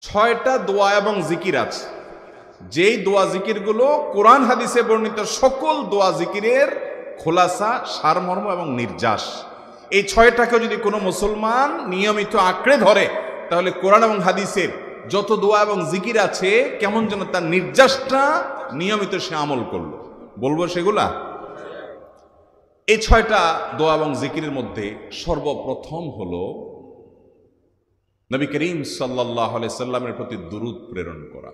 ছয়টা দোয়া এবং জিকির আছে, যেই দোয়া জিকিরগুলো কোরআন হাদিসে বর্ণিত সকল দোয়া জিকিরের খোলাসা, সারমর্ম এবং নির্যাস। এই ছয়টাকে যদি কোনো মুসলমান নিয়মিত আঁকড়ে ধরে, তাহলে কোরআন এবং হাদিসের যত দোয়া এবং জিকির আছে কেমন যেন তার নির্যাসটা নিয়মিত সে আমল করলো। বলবো সেগুলা। এই ছয়টা দোয়া এবং জিকিরের মধ্যে সর্বপ্রথম হলো নবী করিম সাল্লাল্লাহু আলাইহি সাল্লামের প্রতি দুরূদ প্রেরণ করা।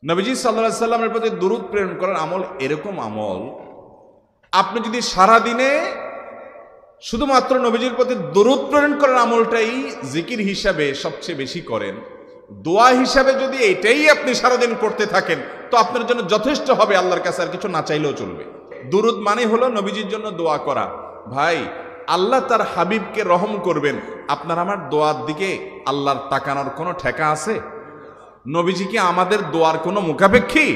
নবীজি সাল্লাল্লাহু আলাইহি সাল্লামের প্রতি দুরূদ প্রেরণ করার আমল এরকম আমল, আপনি যদি সারা দিনে শুধুমাত্র নবীজির প্রতি দুরূদ প্রেরণ করার আমলটাই জিকির হিসাবে সবচেয়ে বেশি করেন, দোয়া হিসাবে যদি এটাই আপনি সারাদিন করতে থাকেন, তো আপনার জন্য যথেষ্ট হবে, আল্লাহর কাছে আর কিছু না চাইলেও চলবে। দুরূদ মানে হলো নবীজির জন্য দোয়া করা। ভাই, আল্লাহ তার হাবিবকে রহম করবেন, আপনার আমার দোয়ার দিকে আল্লাহর তাকানোর কোনো ঠেকা আছে? নবীজি কি আমাদের দোয়ার কোনো মুখাপেক্ষী?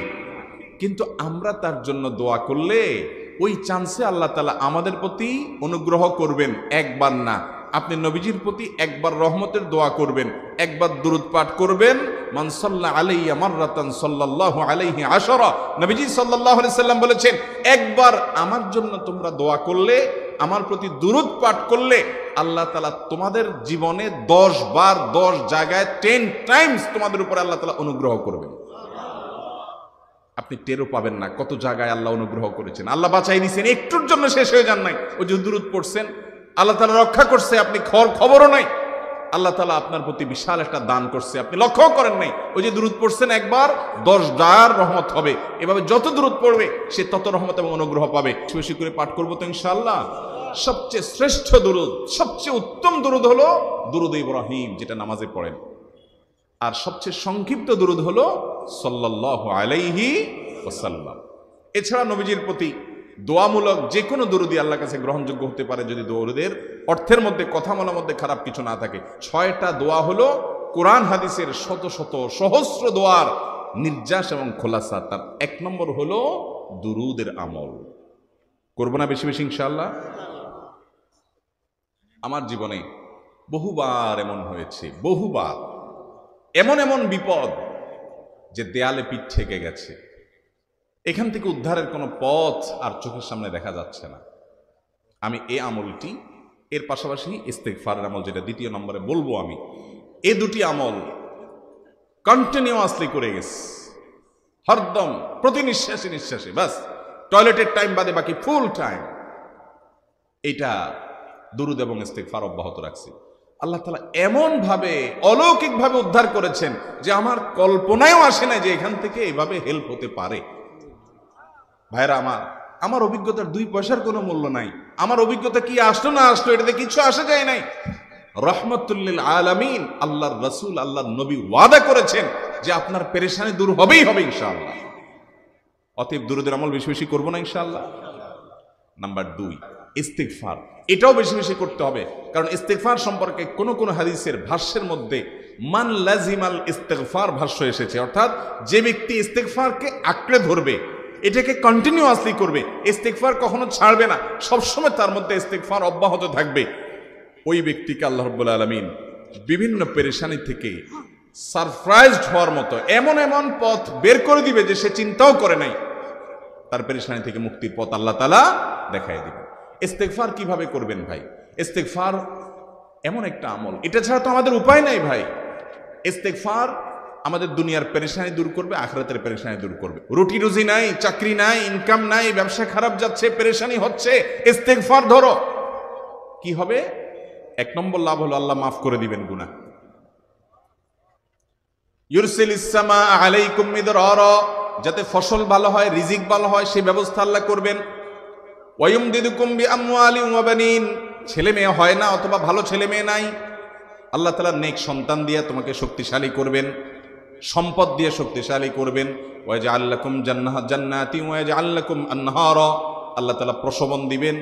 কিন্তু আমরা তার জন্য দোয়া করলে ওই চান্সে আল্লাহ তাআলা আমাদের প্রতি অনুগ্রহ করবেন। একবার না, আপনি নবীজির প্রতি একবার রহমতের দোয়া করবেন, একবার দুরূদ পাঠ করবেন। মান সাল্লা আলাইয়া মাররাতান সাল্লাল্লাহু আলাইহি আশারা। নবীজি সাল্লাল্লাহু আলাইহি সাল্লাম বলেছেন, একবার আমার জন্য তোমরা দোয়া করলে, আমার প্রতি দুরূদ পাঠ করলে, আল্লাহ তাআলা তোমাদের জীবনে 10 বার 10 জায়গায় 10 টাইমস তোমাদের উপরে আল্লাহ তাআলা অনুগ্রহ করবেন। আপনি টেরও পাবেন না কত জায়গায় আল্লাহ অনুগ্রহ করেছেন। আল্লাহ বাঁচাই দিয়েছেন, একটুর জন্য শেষ হয়ে যান নাই। ওই যে দুরূদ পড়ছেন, আল্লাহ তাআলা রক্ষা করছে, আপনি খবরও নাই। আল্লাহ তাআলা আপনার প্রতি বিশাল একটা দান করছে, আপনি লক্ষ্য করেন নাই। ওই যে দুরূদ পড়ছেন একবার, 10 বার রহমত হবে। এভাবে যত দুরূদ পড়বে সে তত রহমত এবং অনুগ্রহ পাবে। বেশি করে পাঠ করবো তো ইনশাআল্লাহ। সবচেয়ে শ্রেষ্ঠ দুরূদ, সবচেয়ে উত্তম দুরূদ হলো দুরূদ ইব্রাহিম, যেটা নামাজে পড়েন। আর সবচেয়ে সংক্ষিপ্ত দুরূদ হলো সাল্লাল্লাহু আলাইহি ওয়াসাল্লাম। এছাড়া নবীজির প্রতি দোয়ামূলক যে কোনো দুরূদই আল্লাহর কাছে গ্রহণযোগ্য হতে পারে, যদি দুরূদের অর্থের মধ্যে, কথামালার মধ্যে খারাপ কিছু না থাকে। 6টা দোয়া হলো কোরআন হাদিসের শত শত সহস্র দোয়ার নির্যাস এবং খোলাসা। তার 1 নম্বর হলো দুরূদের আমল। করবো না বেশি বেশি ইনশাআল্লাহ। আমার জীবনে বহুবার এমন হয়েছে, বহুবার এমন এমন বিপদ যে দেয়ালে পিঠ ঠেকে গেছে, এখান থেকে উদ্ধারের কোনো পথ আর চোখের সামনে দেখা যাচ্ছে না। আমি এই আমলটি, এর পাশাপাশি ইস্তেগফারের আমল, যেটা 2 নম্বরে বলবো আমি, এই 2টি আমল কন্টিনিউয়াসলি করে গেছি, হরদম প্রতি নিঃশ্বাসে নিঃশ্বাসে, বাস টয়লেটের টাইম বাদে বাকি ফুল টাইম এইটা দুরূদ এবং ইস্তেগফার অব্যাহত রাখছি। আল্লাহ তাআলা এমন ভাবে অলৌকিক ভাবে উদ্ধার করেছেন যে আমার কল্পনায়ও আসে না যে এখান থেকে এইভাবে হেল্প হতে পারে। ভাইরা আমার অভিজ্ঞতার 2 পয়সার কোনো মূল্য নাই। আমার অভিজ্ঞতা কি আসলো না আসলো এটাতে কিছু আসে যায় নাই। রহমাতুল লিল আলামিন আল্লাহর রাসূল, আল্লাহর নবী ওয়াদা করেছেন যে আপনার পেরেশানি দূর হবেই হবে ইনশাআল্লাহ। অতএব দুরূদের আমল বেশি বেশি করবো না ইনশাআল্লাহ। নাম্বার 2, ইস্তেগফার। এটাও বেশি বেশি করতে হবে, কারণ ইস্তেগফার সম্পর্কে কোন কোন হাদিসের ভাষ্যের মধ্যে মান লাজিমাল ইস্তেগফার ভাষ্য এসেছে, অর্থাৎ যে ব্যক্তি ইস্তেগফারকে আঁকড়ে ধরবে, এটাকে কন্টিনিউয়াসলি করবে, ইস্তেগফার কখনো ছাড়বে না, সবসময় তার মধ্যে ইস্তেগফার অব্যাহত থাকবে, ওই ব্যক্তিকে আল্লাহ রাব্বুল আলামিন বিভিন্ন পেরেশানি থেকে সারপ্রাইজড হওয়ার মতো এমন এমন পথ বের করে দিবে যে সে চিন্তাও করে নাই। তার পেরেশানি থেকে মুক্তির পথ আল্লাহ তাআলা দেখায় দিবে। ইস্তেগফার কিভাবে করবেন ভাই? ইস্তেগফার এমন একটা আমল, এটা ছাড়া তো আমাদের উপায় নাই ভাই। ইস্তেগফার আমাদের দুনিয়ার পেরেশানি দূর করবে, আখিরাতের পেরেশানি দূর করবে। রুটি রুজি নাই, চাকরি নাই, ইনকাম নাই, ব্যবসা খারাপ যাচ্ছে, পেরেশানি হচ্ছে, ইস্তেগফার ধরো, কি হবে? 1 নম্বর লাভ হলো আল্লাহ মাফ করে দিবেন গুনাহ। ইউরসিলিস সামা আলাইকুম মিদরারা, যাতে ফসল ভালো হয়, রিজিক ভালো হয়, সেই ব্যবস্থা আল্লাহ করবেন। ওয়ায়ুমদিদুকুম বিআমওয়ালিন ওয়া বানিন, ছেলে মেয়ে হয় না অথবা ভালো ছেলে মেয়ে নাই, আল্লাহ তাআলা নেক সন্তান দিয়ে তোমাকে শক্তিশালী করবেন, সম্পদ দিয়ে শক্তিশালী করবেন। ওয়াজআল লাকুম জান্নাতি ওয়া ইয়াজআল লাকুম আনহারা, আল্লাহ তাআলা প্রশোভন দিবেন।